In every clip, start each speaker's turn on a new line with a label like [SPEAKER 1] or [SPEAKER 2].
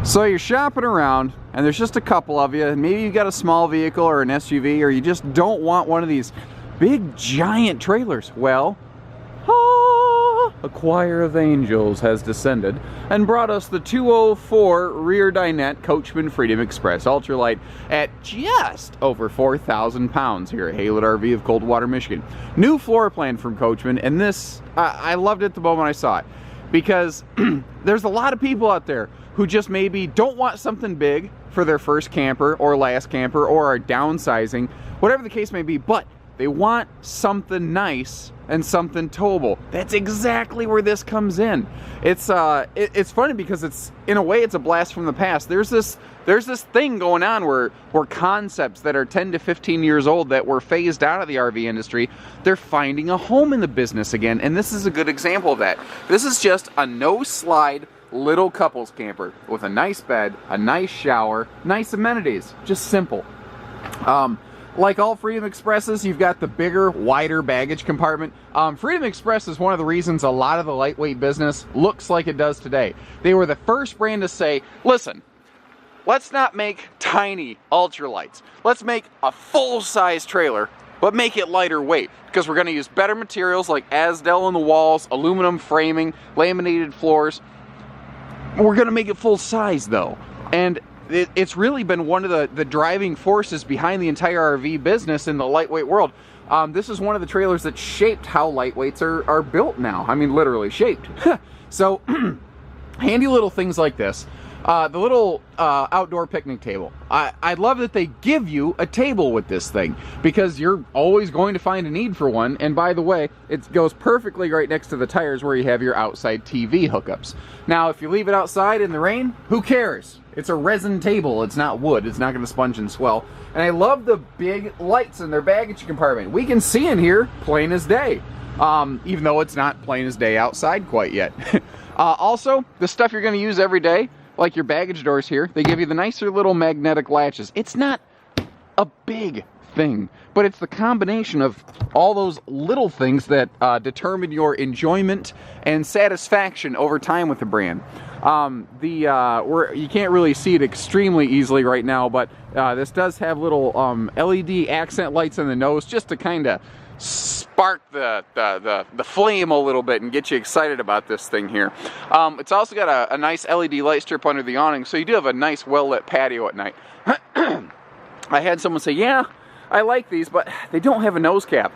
[SPEAKER 1] So you're shopping around and there's just a couple of you. Maybe you've got a small vehicle or an SUV, or you just don't want one of these big giant trailers. Well, a choir of angels has descended and brought us the 204 rear dinette Coachmen Freedom Express Ultralite at just over 4,000 pounds here at Haylett RV of Coldwater, Michigan. New floor plan from Coachmen, and this, I loved it the moment I saw it, because there's a lot of people out there who just maybe don't want something big for their first camper or last camper, or are downsizing, whatever the case may be, but they want something nice and something towable. That's exactly where this comes in. It's funny because it's, in a way, it's a blast from the past. There's this thing going on where concepts that are 10 to 15 years old that were phased out of the RV industry, they're finding a home in the business again, and this is a good example of that. This is just a no-slide little couples camper with a nice bed, a nice shower, nice amenities, just simple. Like all Freedom Expresses, you've got the bigger, wider baggage compartment. Freedom Express is one of the reasons a lot of the lightweight business looks like it does today. They were the first brand to say, listen, let's not make tiny ultralights. Let's make a full-size trailer, but make it lighter weight, because we're going to use better materials like Azdel in the walls, aluminum framing, laminated floors. We're going to make it full size though, and it's really been one of the driving forces behind the entire RV business in the lightweight world. This is one of the trailers that shaped how lightweights are built now. I mean, literally shaped. So, handy little things like this. The little outdoor picnic table. I love that they give you a table with this thing, because you're always going to find a need for one. And by the way, it goes perfectly right next to the tires where you have your outside TV hookups. Now, if you leave it outside in the rain, who cares? It's a resin table. It's not wood. It's not going to sponge and swell. And I love the big lights in their baggage compartment. We can see in here plain as day, even though it's not plain as day outside quite yet. Also, the stuff you're going to use every day, like your baggage doors here, they give you the nicer little magnetic latches. It's not a big thing, but it's the combination of all those little things that determine your enjoyment and satisfaction over time with the brand. You can't really see it extremely easily right now, but this does have little LED accent lights in the nose, just to kind of spark the flame a little bit and get you excited about this thing here. It's also got a nice LED light strip under the awning, so you do have a nice well-lit patio at night. I had someone say, yeah, I like these, but they don't have a nose cap.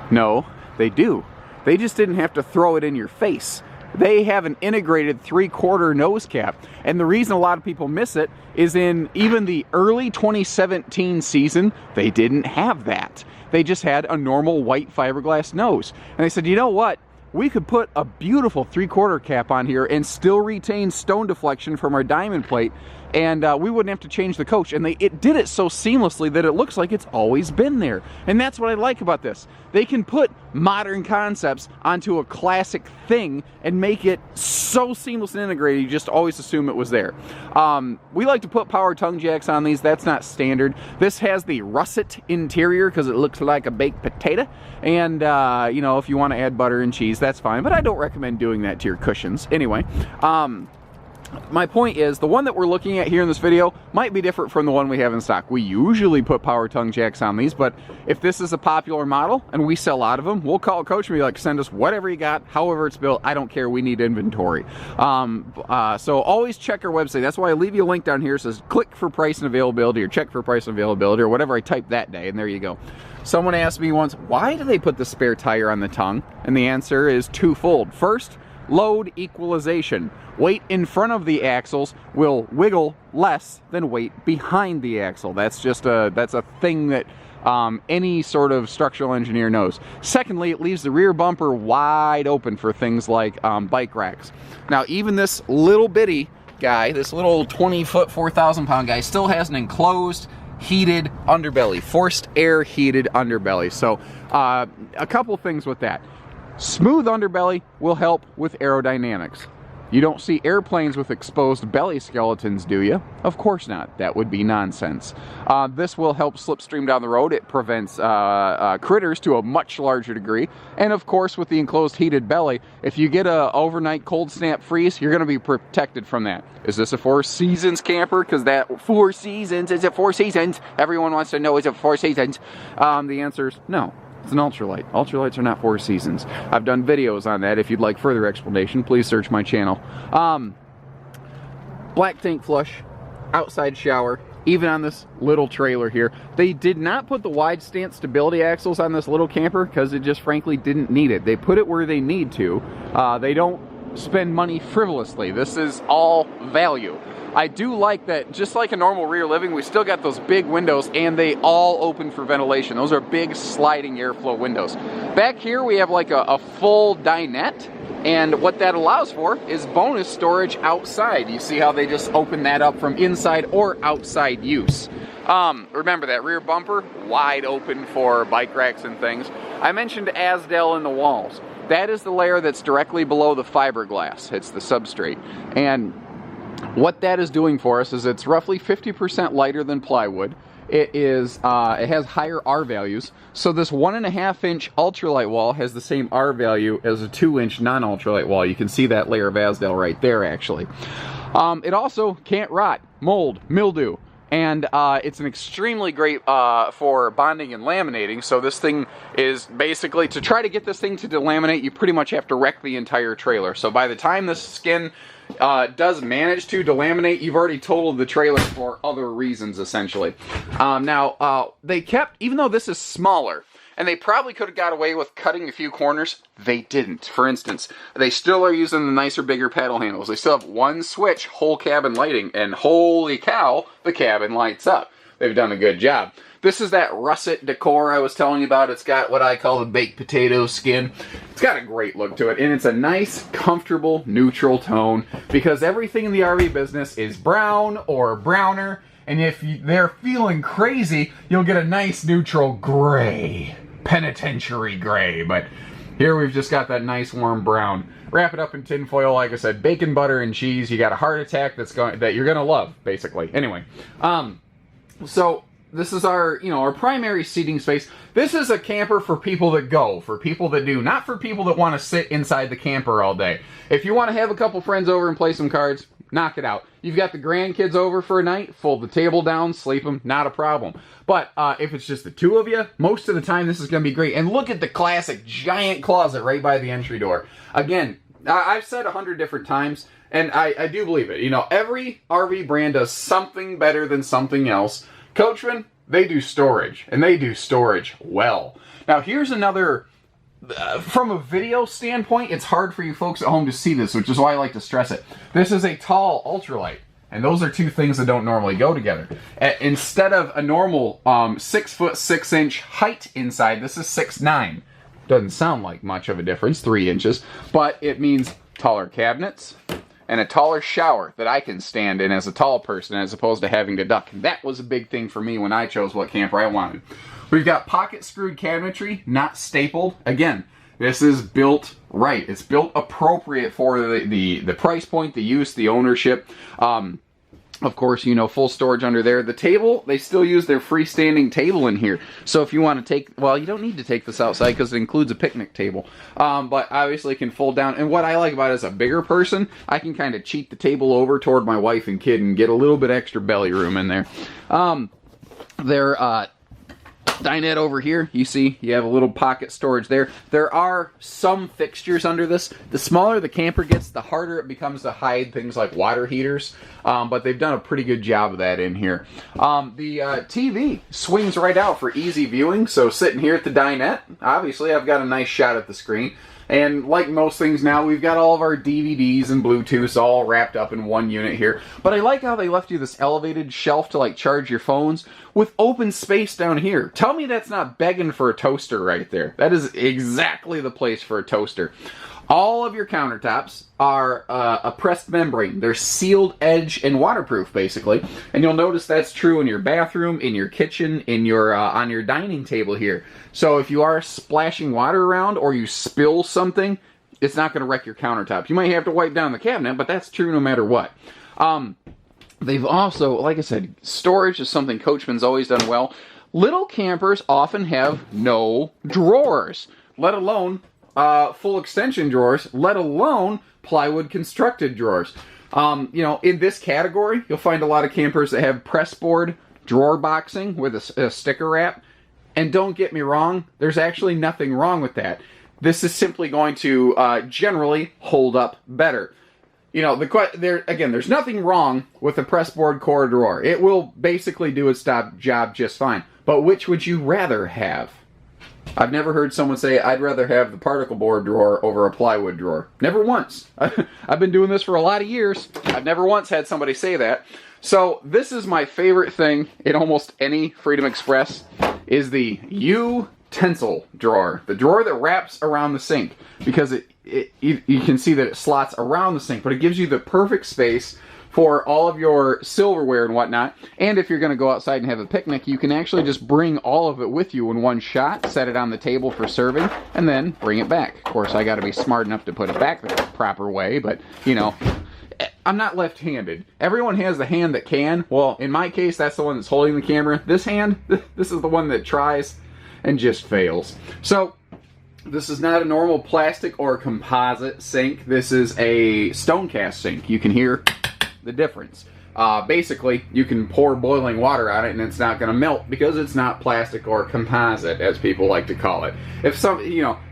[SPEAKER 1] No, they do. They just didn't have to throw it in your face. They have an integrated 3/4 nose cap, and the reason a lot of people miss it is in even the early 2017 season, they didn't have that. They just had a normal white fiberglass nose. And they said, you know what? We could put a beautiful 3/4 cap on here and still retain stone deflection from our diamond plate, and we wouldn't have to change the coach. And it did it so seamlessly that it looks like it's always been there. And that's what I like about this. They can put modern concepts onto a classic thing and make it so seamless and integrated, you just always assume it was there. We like to put power tongue jacks on these. That's not standard. This has the russet interior because it looks like a baked potato. And, you know, if you want to add butter and cheese, that's fine. But I don't recommend doing that to your cushions. Anyway, my point is, the one that we're looking at here in this video might be different from the one we have in stock. We usually put power tongue jacks on these, but if this is a popular model and we sell out of them, we'll call Coachmen and be like, send us whatever you got, however it's built. I don't care. We need inventory. So always check our website. That's why I leave you a link down here. It says click for price and availability, or check for price and availability, or whatever I typed that day, and there you go. Someone asked me once, why do they put the spare tire on the tongue? And the answer is twofold. First, load equalization. Weight in front of the axles will wiggle less than weight behind the axle. That's just that's a thing that any sort of structural engineer knows. Secondly, it leaves the rear bumper wide open for things like bike racks. Now, even this little bitty guy, this little 20-foot, 4,000-pound guy, still has an enclosed, heated underbelly, forced air heated underbelly. So a couple things with that. Smooth underbelly will help with aerodynamics. You don't see airplanes with exposed belly skeletons, do you? Of course not. That would be nonsense. This will help slipstream down the road. It prevents critters to a much larger degree. And of course, with the enclosed heated belly, if you get a overnight cold snap freeze, you're going to be protected from that. Is this a Four Seasons camper? Because that Four Seasons, is it Four Seasons? Everyone wants to know, is it Four Seasons? The answer is no. It's an ultralight. Ultralights are not Four Seasons. I've done videos on that. If you'd like further explanation, please search my channel. Black tank flush, outside shower, even on this little trailer here. They did not put the wide stance stability axles on this little camper because it just frankly didn't need it. They put it where they need to. They don't spend money frivolously. This is all value. I do like that, just like a normal rear living, we still got those big windows and they all open for ventilation. Those are big sliding airflow windows. Back here we have like a full dinette, and what that allows for is bonus storage outside. You see how they just open that up from inside or outside use. Remember that rear bumper, wide open for bike racks and things. I mentioned Azdel in the walls. That is the layer that's directly below the fiberglass. It's the substrate. And what that is doing for us is it's roughly 50% lighter than plywood. It has higher R values. So this 1.5-inch ultralight wall has the same R value as a 2-inch non-ultralight wall. You can see that layer of Azdel right there, actually. It also can't rot, mold, mildew. And it's an extremely great for bonding and laminating. So this thing is basically, to try to get this thing to delaminate, you pretty much have to wreck the entire trailer. So by the time this skin does manage to delaminate, you've already totaled the trailer for other reasons, essentially. Now, they kept, even though this is smaller, and they probably could have got away with cutting a few corners, they didn't. For instance, they still are using the nicer, bigger paddle handles. They still have one switch, whole cabin lighting, and holy cow, the cabin lights up. They've done a good job. This is that russet decor I was telling you about. It's got what I call the baked potato skin. It's got a great look to it, and it's a nice, comfortable, neutral tone, because everything in the RV business is brown or browner, and if they're feeling crazy, you'll get a nice, neutral gray. Penitentiary gray, but here we've just got that nice warm brown. Wrap it up in tin foil, like I said, bacon, butter, and cheese. You got a heart attack that you're gonna love, basically. Anyway, so this is our, our primary seating space. This is a camper for people that go, for people that do, not for people that want to sit inside the camper all day. If you want to have a couple friends over and play some cards, knock it out. You've got the grandkids over for a night, fold the table down, sleep them, not a problem. But if it's just the two of you, most of the time this is going to be great. And look at the classic giant closet right by the entry door. Again, I've said 100 different times, and I do believe it. Every RV brand does something better than something else. Coachmen, they do storage, and they do storage well. Now here's another... from a video standpoint, it's hard for you folks at home to see this, which is why I like to stress it. This is a tall ultralight, and those are two things that don't normally go together. Instead of a normal 6'6" height inside, this is 6'9". Doesn't sound like much of a difference, 3 inches, but it means taller cabinets and a taller shower that I can stand in as a tall person as opposed to having to duck. That was a big thing for me when I chose what camper I wanted. We've got pocket screwed cabinetry, not stapled. Again, this is built right. It's built appropriate for the price point, the use, the ownership. Of course, full storage under there. The table, they still use their freestanding table in here. So if you want to take, well, you don't need to take this outside because it includes a picnic table. But obviously it can fold down. And what I like about it as a bigger person, I can kind of cheat the table over toward my wife and kid and get a little bit extra belly room in there. Dinette over here, you see, you have a little pocket storage there. There are some fixtures under this. The smaller the camper gets, the harder it becomes to hide things like water heaters. But they've done a pretty good job of that in here. The TV swings right out for easy viewing. So sitting here at the dinette, obviously I've got a nice shot at the screen. And like most things now, we've got all of our DVDs and Bluetooths all wrapped up in one unit here. But I like how they left you this elevated shelf to charge your phones with open space down here. Tell me that's not begging for a toaster right there. That is exactly the place for a toaster. All of your countertops are a pressed membrane. They're sealed edge and waterproof, basically. And you'll notice that's true in your bathroom, in your kitchen, in your on your dining table here. So if you are splashing water around or you spill something, it's not going to wreck your countertop. You might have to wipe down the cabinet, but that's true no matter what. They've also, like I said, storage is something Coachman's always done well. Little campers often have no drawers, let alone full extension drawers, let alone plywood constructed drawers. You know, in this category, you'll find a lot of campers that have pressboard drawer boxing with a sticker wrap. And don't get me wrong, there's actually nothing wrong with that. This is simply going to generally hold up better. You know, there's nothing wrong with a pressboard core drawer. It will basically do its job just fine. But which would you rather have? I've never heard someone say, I'd rather have the particle board drawer over a plywood drawer. Never once. I've been doing this for a lot of years. I've never once had somebody say that. So this is my favorite thing in almost any Freedom Express, is the utensil drawer. The drawer that wraps around the sink. Because you can see that it slots around the sink, but it gives you the perfect space for all of your silverware and whatnot. And if you're going to go outside and have a picnic, you can actually just bring all of it with you in one shot, set it on the table for serving, and then bring it back. Of course, I got to be smart enough to put it back the proper way, but, you know, I'm not left-handed. Everyone has the hand that can. Well, in my case, that's the one that's holding the camera. This hand, this is the one that tries and just fails. So, this is not a normal plastic or composite sink. This is a stone cast sink. You can hear the difference. Basically, you can pour boiling water on it and it's not going to melt because it's not plastic or composite, as people like to call it. If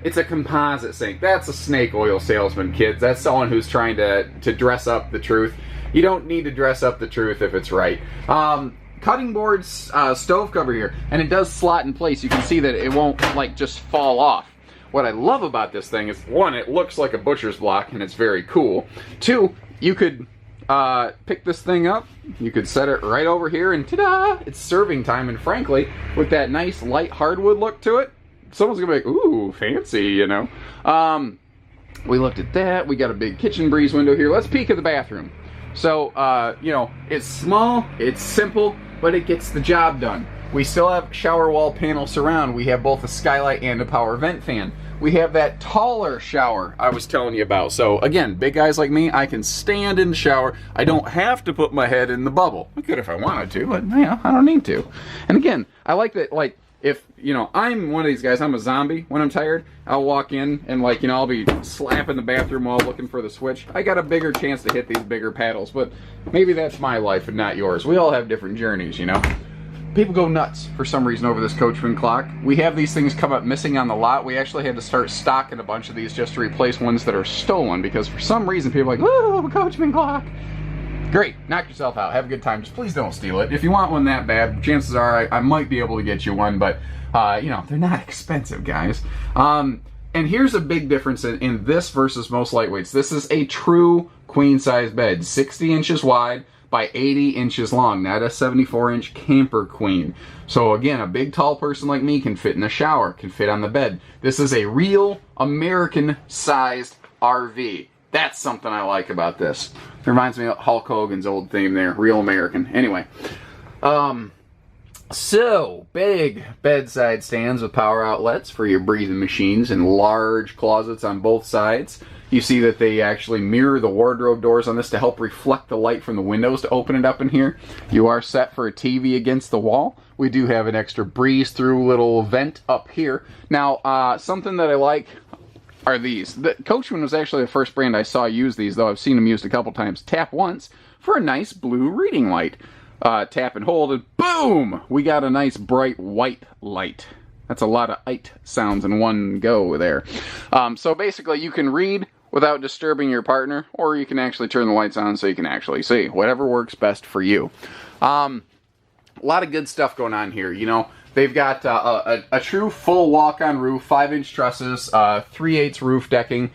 [SPEAKER 1] it's a composite sink. That's a snake oil salesman, kids. That's someone who's trying to dress up the truth. You don't need to dress up the truth if it's right. Cutting board's stove cover here, and it does slot in place. You can see that it won't like just fall off. What I love about this thing is, one, it looks like a butcher's block and it's very cool. Two, you could pick this thing up, you could set it right over here, and ta-da! It's serving time. And frankly, with that nice light hardwood look to it, someone's gonna be like, ooh, fancy, you know. We looked at that. We got a big kitchen breeze window here. Let's peek at the bathroom. So, you know, it's small, it's simple, but it gets the job done. We still have shower wall panel surround. We have both a skylight and a power vent fan. We have that taller shower I was telling you about. So again, big guys like me, I can stand in the shower. I don't have to put my head in the bubble. I could if I wanted to, but yeah, I don't need to. And again, I like that, like, if, you know, I'm one of these guys, I'm a zombie when I'm tired, I'll walk in and, like, you know, I'll be slapping the bathroom wall looking for the switch. I got a bigger chance to hit these bigger paddles, but maybe that's my life and not yours. We all have different journeys, you know. People go nuts for some reason over this Coachman clock. We have these things come up missing on the lot. We actually had to start stocking a bunch of these just to replace ones that are stolen, because for some reason people are like, ooh, a Coachman clock. Great, knock yourself out, have a good time. Just please don't steal it. If you want one that bad, chances are I might be able to get you one, but you know, they're not expensive, guys. And here's a big difference in this versus most lightweights. This is a true queen size bed, 60 inches wide by 80 inches long, not a 74-inch camper queen. So again, a big tall person like me can fit in the shower, can fit on the bed. This is a real American-sized RV. That's something I like about this. It reminds me of Hulk Hogan's old theme there, real American. Anyway, so big bedside stands with power outlets for your breathing machines and large closets on both sides. You see that they actually mirror the wardrobe doors on this to help reflect the light from the windows to open it up in here. You are set for a TV against the wall. We do have an extra breeze through little vent up here. Now, something that I like are these. The Coachman was actually the first brand I saw use these, though I've seen them used a couple times. Tap once for a nice blue reading light. Tap and hold, and boom! We got a nice bright white light. That's a lot of "ite" sounds in one go there. So basically, you can read without disturbing your partner, or you can actually turn the lights on so you can actually see. Whatever works best for you. A lot of good stuff going on here, you know. They've got a true full walk-on roof, 5-inch trusses, 3/8 roof decking.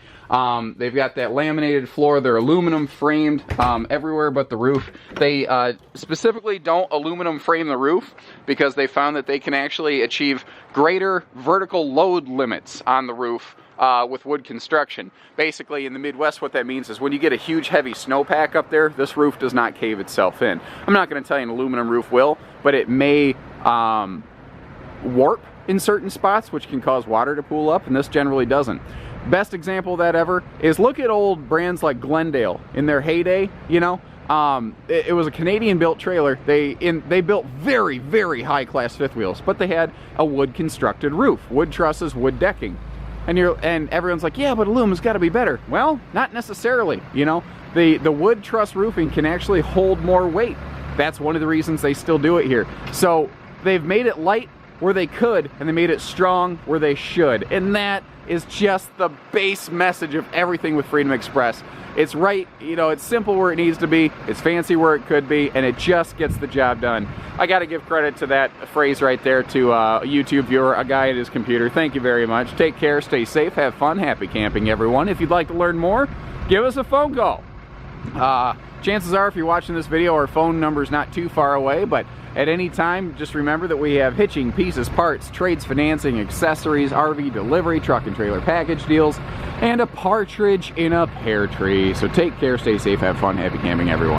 [SPEAKER 1] They've got that laminated floor. They're aluminum framed everywhere but the roof. They specifically don't aluminum frame the roof because they found that they can actually achieve greater vertical load limits on the roof with wood construction. Basically, in the Midwest, what that means is when you get a huge heavy snowpack up there, this roof does not cave itself in. I'm not going to tell you an aluminum roof will, but it may warp in certain spots, which can cause water to pool up, and this generally doesn't. Best example of that ever is look at old brands like Glendale in their heyday, you know. It was a Canadian-built trailer. They built very, very high-class fifth wheels, but they had a wood-constructed roof, wood trusses, wood decking. And everyone's like, yeah, but aluminum's got to be better. Well, not necessarily, you know. The wood truss roofing can actually hold more weight. That's one of the reasons they still do it here. So they've made it light where they could, and they made it strong where they should. And that is just the base message of everything with Freedom Express. It's right, you know, it's simple where it needs to be, it's fancy where it could be, and it just gets the job done. I got to give credit to that phrase right there to a YouTube viewer, a guy at his computer. Thank you very much. Take care, stay safe, have fun, happy camping, everyone. If you'd like to learn more, give us a phone call. Chances are, if you're watching this video, our phone number's not too far away, but at any time, just remember that we have hitching, pieces, parts, trades, financing, accessories, RV delivery, truck and trailer package deals, and a partridge in a pear tree. So take care, stay safe, have fun, happy camping, everyone.